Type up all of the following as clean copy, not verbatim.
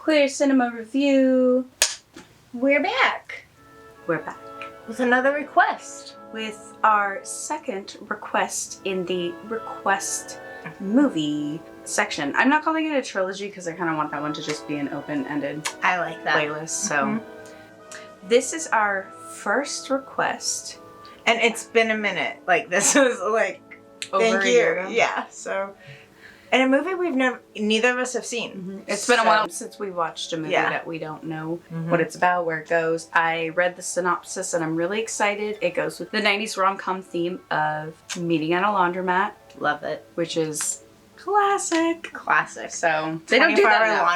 Queer Cinema Review. We're back We're back with another request. with our second request in the request movie section. I'm not calling it a trilogy because I kind of want that one to just be an open-ended I like that. playlist. So this is our first request. And it's been a minute. Like, this was like, Over thank a you. year ago. Yeah, so. And a movie neither of us have seen. It's been a while since we watched a movie Yeah. that we don't know what it's about, where it goes. I read the synopsis and I'm really excited. It goes with the 90s rom-com theme of meeting at a laundromat, Love it. which is classic. Classic. So they don't do that 24-hour enough.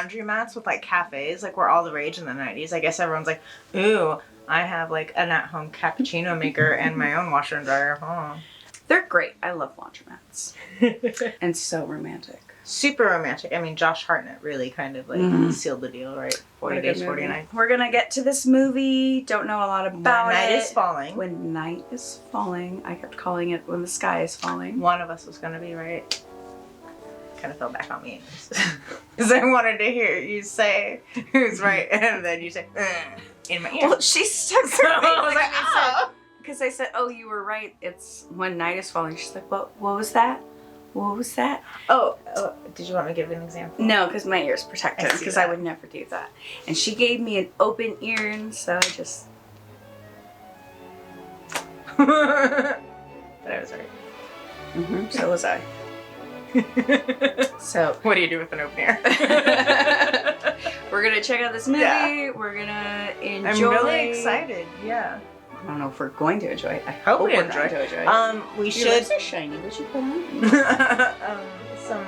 laundromats with like cafes, like were all the rage in the 90s. I guess everyone's like, ooh, I have like an at-home cappuccino maker and my own washer and dryer. Oh. They're great. I love laundromats. And so romantic. Super romantic. I mean, Josh Hartnett really kind of like sealed the deal, right? 40 What a good Days, movie. 40 Nights. We're gonna get to this movie. Don't know a lot about When it. Night is Falling. When night is falling. I kept calling it when the sky is falling. One of us was going to be right. Kind of fell back on me. Because I wanted to hear you say who's right, and then you say, in my ear. Well, she stuck her So I face was like, oh. because I said, "Oh, you were right. It's when night is falling." She's like, "What? What was that? What was that?" Oh, did you want me to give an example? No, because my ear's protected. I see Because I that. would never do that. And she gave me an open ear, and so I just. But I was right. So was I. So What do you do with an open ear? we're gonna check out this movie. Yeah. We're gonna enjoy. I'm really excited. Yeah. I don't know if we're going to enjoy it. I Hope we we're enjoy. going to enjoy it. We Your should. lips are shiny. What you put on? Some,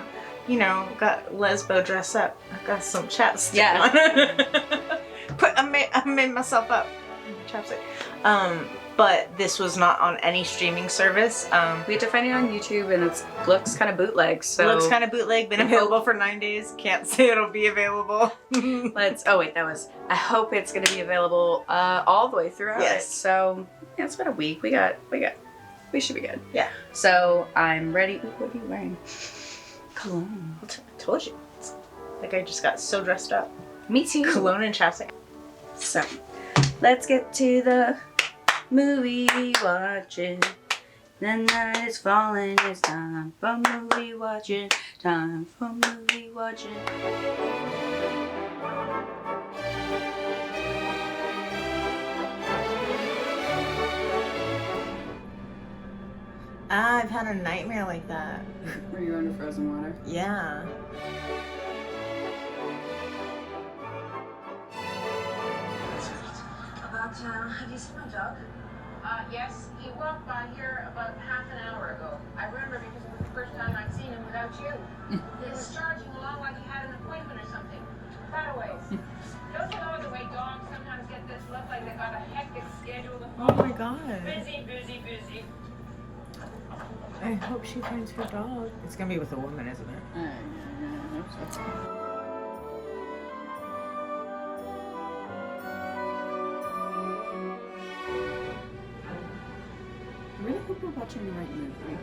got lesbo dress up. I got some chapstick Yeah. on. I made myself up. Chapstick. But this was not on any streaming service. We had to find it on YouTube, and it looks kind of bootleg. So Looks kind of bootleg. Been available for 9 days. Can't say it'll be available. Oh wait, that was. I hope it's gonna be available all the way throughout. Yes. It. So yeah, it's been a week. We should be good. Yeah. So I'm ready. Ooh, what are you wearing? Cologne. I told you. Like I just got so dressed up. Me too. Cologne and chapstick. So let's get to the movie watching. The night is falling. It's time for movie watching. Time for movie watching. I've had a nightmare like that. Were you under frozen water? Yeah. Have you seen my dog? Yes, he walked by here about half an hour ago. I remember because it was the first time I'd seen him without you. He was charging along like he had an appointment or something. Cutaways. Don't you know the way dogs sometimes get this look like they got a hectic schedule to Oh follow? my god. Busy, busy, busy. I hope she finds her dog. It's gonna be with a woman, isn't it? I really hope we're watching the right movie.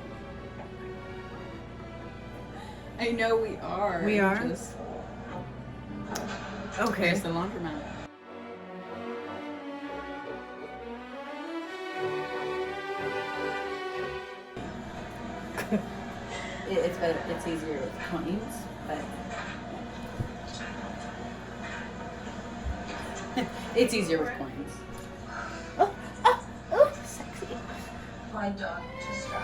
I know we are. We are? Okay. There's the laundromat. It's better. It's easier with coins, but it's easier with coins. Oh, sexy. My dog just died.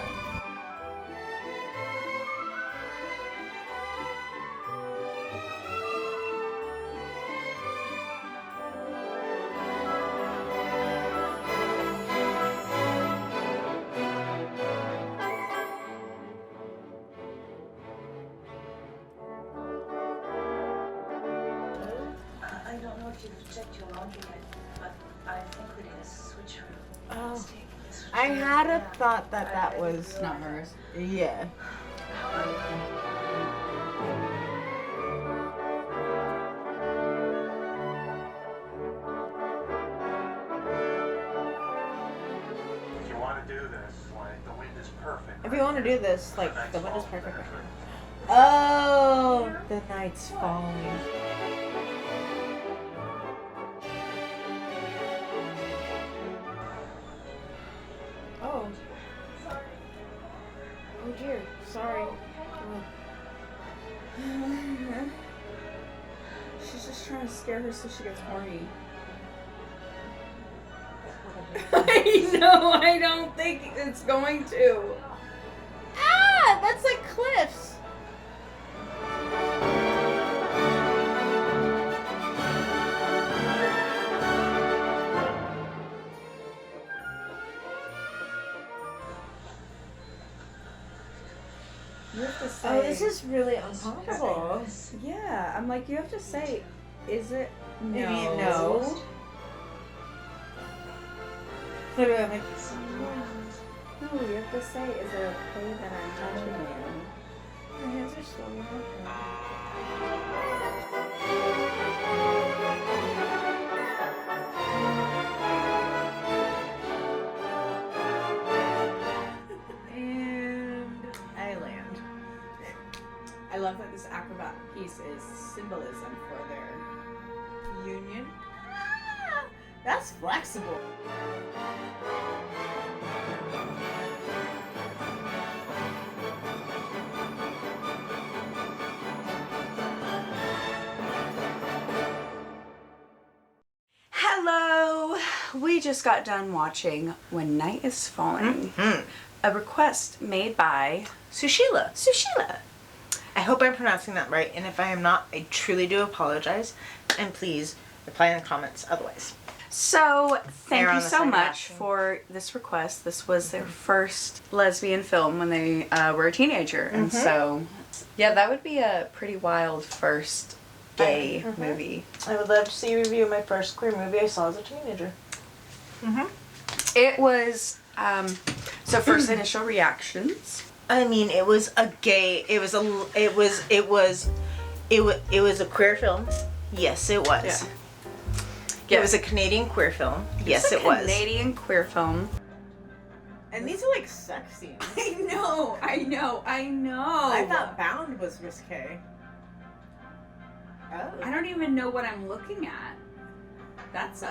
I don't know if you've checked your laundry yet, but I think we did a switcheroo. Oh. Mistake. This was I had a thought that was. Not hers. Yeah. If you want to do this, like the wind is perfect. If you want to do this, like, the wind is perfect. Oh, the night's falling. Sorry. She's just trying to scare her so she gets horny. I know, I don't think it's going to. Ah, that's like cliffs. You have to say. Oh, this is really uncomfortable. Yeah, I'm like, you have to say, is it? No. You mean no? Literally, I'm like, No, you have to say, is it okay that I'm touching you? my hands are still moving. And I land. I love that this acrobat piece is symbolism for their union. Ah, that's flexible. Hello! We just got done watching When Night is Falling, a request made by Sushila. I hope I'm pronouncing that right, and if I am not, I truly do apologize. And please reply in the comments otherwise. So, thank Err on you the so side of much asking. for this request. This was their first lesbian film when they were a teenager. And so, yeah, that would be a pretty wild first gay movie. I would love to see you review my first queer movie I saw as a teenager. It was, so first initial reactions. I mean, it was a gay. It was a queer film. Yes, it was. Yeah. It was a Canadian queer film. Yes, it was. Canadian queer film. And these are like sex scenes. I know. I thought Bound was risque. Oh. I don't even know what I'm looking at. That's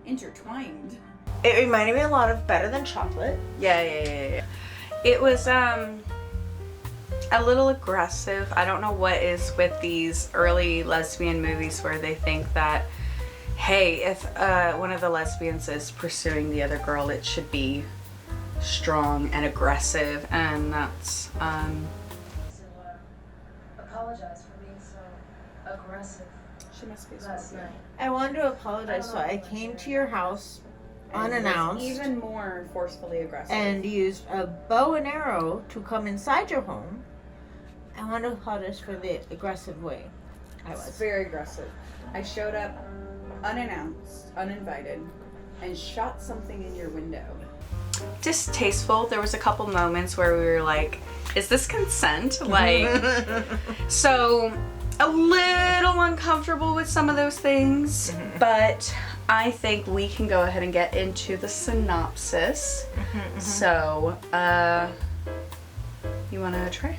intertwined. It reminded me a lot of Better Than Chocolate. Yeah. It was a little aggressive. I don't know what is with these early lesbian movies where they think that, hey, if one of the lesbians is pursuing the other girl, it should be strong and aggressive, and that's Apologize for being so aggressive she must be last night. I wanted to apologize, so I came to your house unannounced even more forcefully aggressive. and used a bow and arrow to come inside your home. I want to apologize for the aggressive way I It's was. very aggressive. I showed up unannounced, uninvited, and shot something in your window. Distasteful. There was a couple moments where we were like, is this consent? Like, so a little uncomfortable with some of those things, but I think we can go ahead and get into the synopsis. So, you want to try?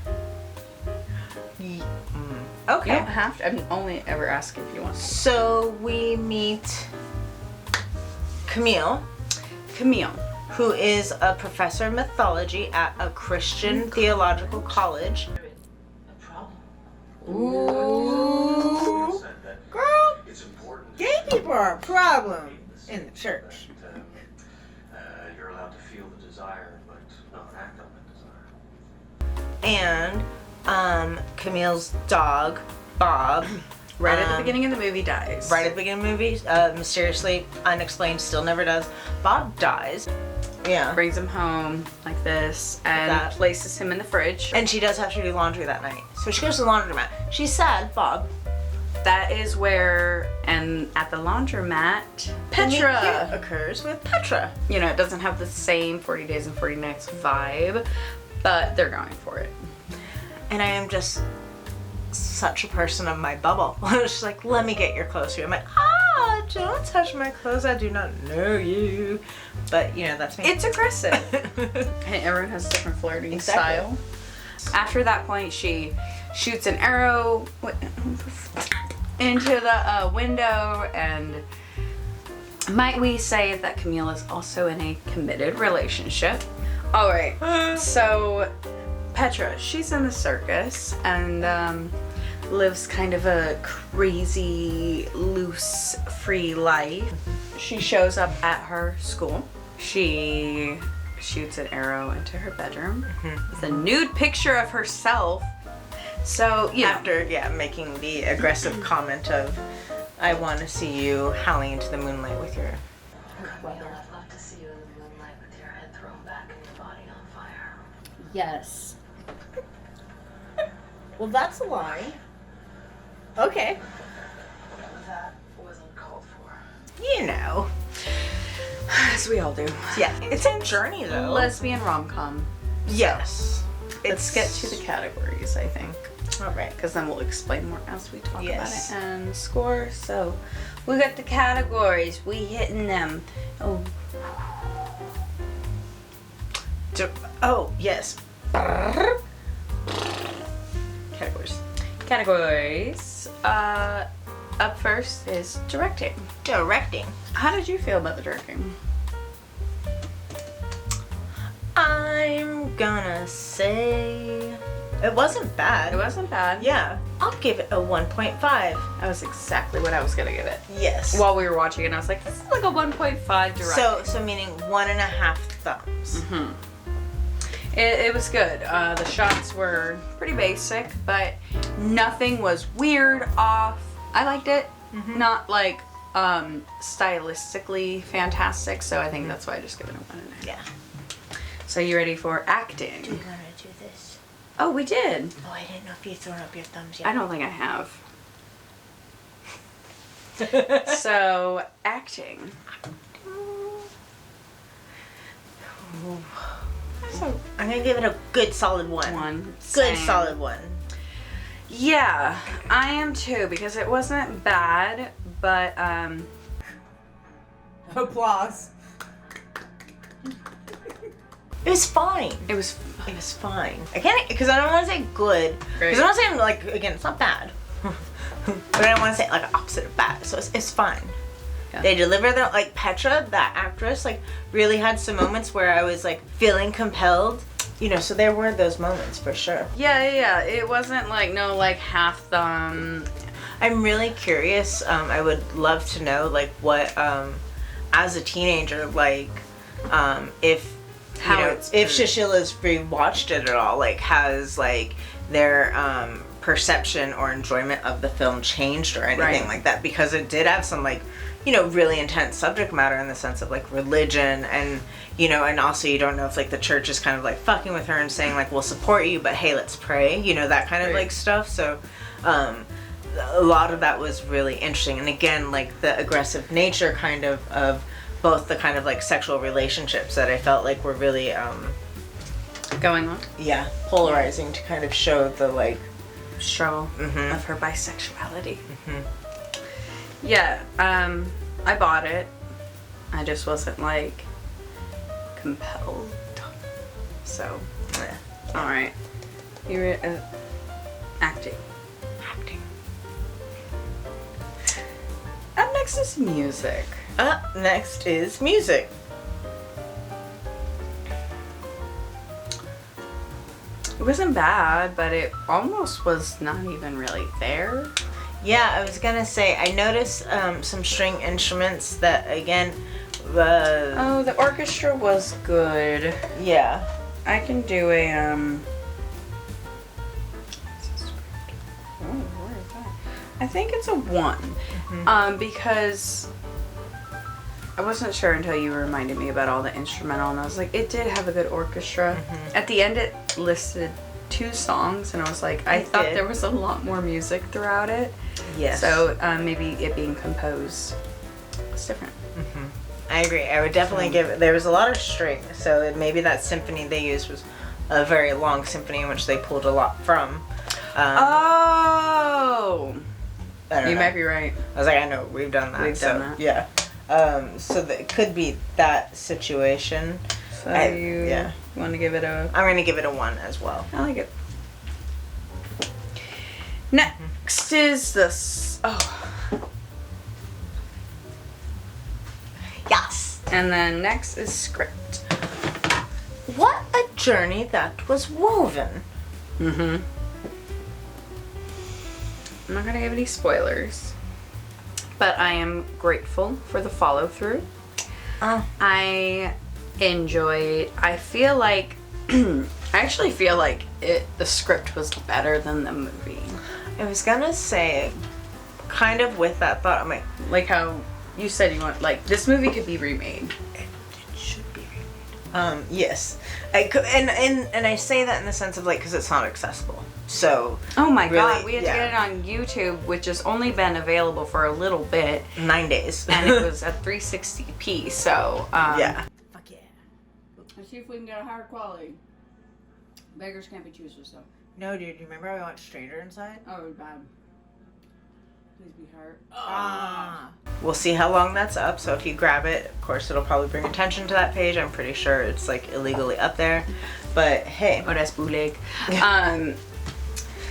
Okay. You don't have to. I'm only ever asking if you want to. So we meet Camille, who is a professor of mythology at a Christian theological college. A problem. Ooh, Said that girl, it's important gay people are a problem in the church. that, you're allowed to feel the desire, but not act on the desire. And Camille's dog, Bob, Right at the beginning of the movie dies. right at the beginning of the movie, mysteriously, unexplained, still never does. Bob dies. Yeah. Brings him home like this and that. places him in the fridge. And she does have to do laundry that night. So she goes to the laundromat. She's sad, Bob. That is where, and at the laundromat, Petra. The meet-cute occurs with Petra. You know, it doesn't have the same 40 Days and 40 Nights vibe, but they're going for it. And I am just such a person of my bubble. She's like, let me get your clothes for you. I'm like, don't touch my clothes. I do not know you. But, you know, that's me. It's aggressive. And everyone has a different flirting Exactly. style. After that point, she shoots an arrow into the window, and might we say that Camille is also in a committed relationship All right. So Petra, she's in the circus and lives kind of a crazy, loose, free life. She shows up at her school. She shoots an arrow into her bedroom with a nude picture of herself. So, you know. After, making the aggressive comment of, I want to see you howling into the moonlight with your... I'd love to see you in the moonlight with your head thrown back and your body on fire. Yes. Well, that's a line. Okay. That wasn't called for. You know. As we all do. Yeah. It's a journey, though. Lesbian rom-com. Yes. Let's get to the categories, I think. All right. Because then we'll explain more as we talk Yes. about it and score. So we got the categories. We hitting them. Oh, Oh, yes. Categories. categories. Up first is directing. Directing. How did you feel about the directing? I'm gonna say it wasn't bad. It wasn't bad. Yeah. I'll give it a 1.5. That was exactly what I was gonna give it. Yes. While we were watching it, I was like, this is like a 1.5 directing. So meaning 1.5 thumbs. It was good. The shots were pretty basic, but nothing was weird, off. I liked it. Not like stylistically fantastic, so I think that's why I just give it a 1.5. Yeah. So you ready for acting? Do you wanna do this? Oh, we did. Oh, I didn't know if you'd thrown up your thumbs yet. I don't think I have. So, acting. I'm gonna give it a good solid 1. One. Good Same. solid 1. Yeah, I am too, because it wasn't bad, but Applause. It was fine. it was It was fine. I can't, because I don't want to say good. Because I'm not saying, like, again, it's not bad. But I don't want to say, like, opposite of bad. So it's fine. Yeah. They deliver their, like, Petra, that actress, like, really had some moments where I was, like, feeling compelled. You know, so there were those moments for sure. yeah. It wasn't like no like half thumb. I'm really curious. I would love to know, like, what, as a teenager, like, if How you know, it's if perceived. Shishila's rewatched it at all, like, has like their perception or enjoyment of the film changed or anything Right. like that, because it did have some, like, you know, really intense subject matter in the sense of, like, religion, and, you know, and also you don't know if, like, the church is kind of, like, fucking with her and saying, like, we'll support you, but hey, let's pray, you know, that kind of, Right. like, stuff. So a lot of that was really interesting, and again, like, the aggressive nature kind of both the kind of, like, sexual relationships that I felt like were really Going on. yeah, polarizing, to kind of show the, like, Struggle Mhm. of her bisexuality. Yeah, I bought it. I just wasn't like compelled. So, yeah, all right. You're acting. acting. Up next is music. Up next is music. It wasn't bad, but it almost was not even really there. Yeah, I was gonna say, I noticed some string instruments that, again, Oh, the orchestra was good. yeah. I can do a oh, where is that? I think it's a 1. Because I wasn't sure until you reminded me about all the instrumental, and I was like, it did have a good orchestra. At the end, it listed 2 songs, and I was like, I It thought did. there was a lot more music throughout it. Yes. So maybe it being composed was different. I agree. I would definitely give it, there was a lot of string, so maybe that symphony they used was a very long symphony in which they pulled a lot from. Oh, I don't you know. might be right. I was like, I know, we've done that. We've so, done that. Yeah. So it could be that situation. So yeah. want to give it a? I'm gonna give it a 1 as well. I like it. Next is this. Oh, Yes. and then next is script. what a journey that was woven. Mm-hmm. I'm not gonna give any spoilers, but I am grateful for the follow through. I enjoyed. I feel like I actually feel like the script was better than the movie. I was gonna say, kind of with that thought, I'm Like how you said you want, like, this movie could be remade. it should be remade. Yes, I could, and I say that in the sense of like, because it's not accessible. So Oh my really, god, we had to yeah. get it on YouTube, which has only been available for a little bit, 9 days, and it was at 360p. So yeah. Fuck yeah. Let's see if we can get a higher quality. Beggars can't be choosers, though. No, dude, you remember I watched Stranger Inside? Oh, it was bad. Please be hurt. We'll see how long that's up. So if you grab it, of course, it'll probably bring attention to that page. I'm pretty sure it's like illegally up there. But hey, Oh, that's bootleg.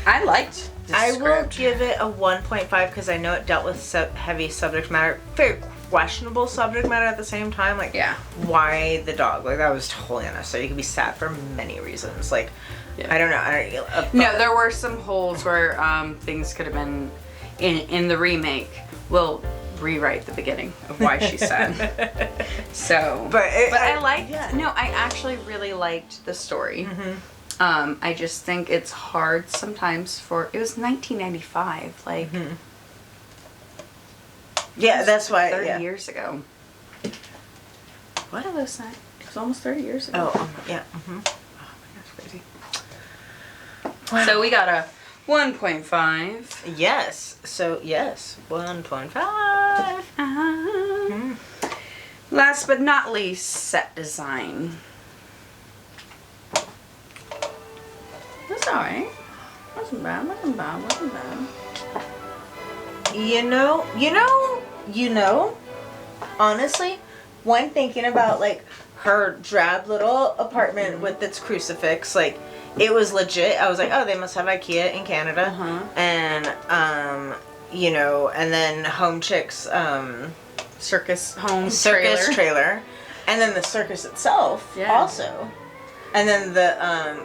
I liked the I will script. give it a 1.5 because I know it dealt with heavy subject matter, very questionable subject matter at the same time. Like, Yeah. why the dog? Like, that was totally unnecessary. You could be sad for many reasons. Like, Yeah. I don't know. No, there were some holes where things could have been in the remake. We'll rewrite the beginning of why she said. So, But I liked. yeah. No, I actually really liked the story. Mm-hmm. I just think it's hard sometimes for. It was 1995, like Mm-hmm. Yeah, that's why. 30 Yeah. years ago. What are those signs? It was almost 30 years ago. Oh, yeah. Mm-hmm. Oh, that's crazy. So we got a 1.5. Yes. So yes, 1.5. Uh-huh. Last but not least, set design. That's alright. Wasn't bad, wasn't bad, wasn't bad. You know, honestly, when thinking about like her drab little apartment with its crucifix, like it was legit. I was like, oh, they must have IKEA in Canada. Uh-huh. And and then Home Chick's Circus home circus trailer. trailer. And then the circus itself Yeah. also. And then the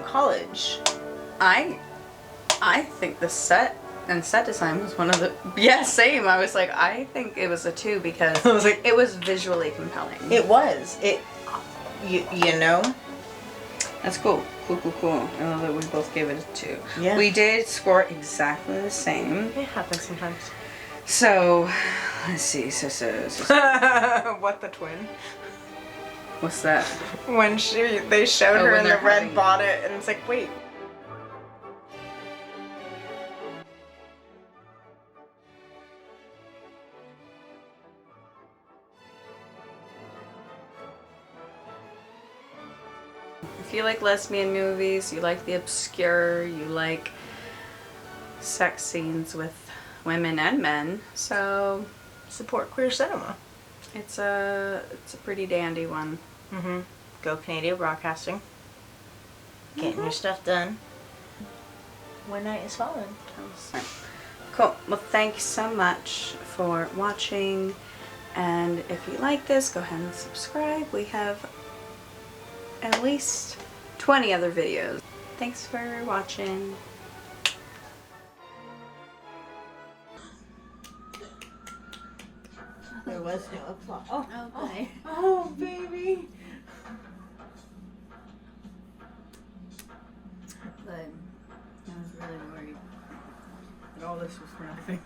college. I think the set and set design was one of the same. I was like, I think it was a 2 because I was like, it was visually compelling. it was. You know? That's cool. Cool. I love that we both gave it a 2. Yeah. We did score exactly the same. It happens sometimes. So, let's see. So. What, the twin? What's that? When they showed Oh, her when in the they're red having- bonnet, and it's like, wait. If you like lesbian movies, you like the obscure, you like sex scenes with women and men, so Support queer cinema. it's a pretty dandy one. Mm-hmm. Go Canadian Broadcasting. Getting your stuff done. When night is falling. Cool. Well, thank you so much for watching, and if you like this, go ahead and subscribe. We have at least 20 other videos. Thanks for watching. There was no applause. Okay. Oh, baby. But I was really worried that all this was for nothing.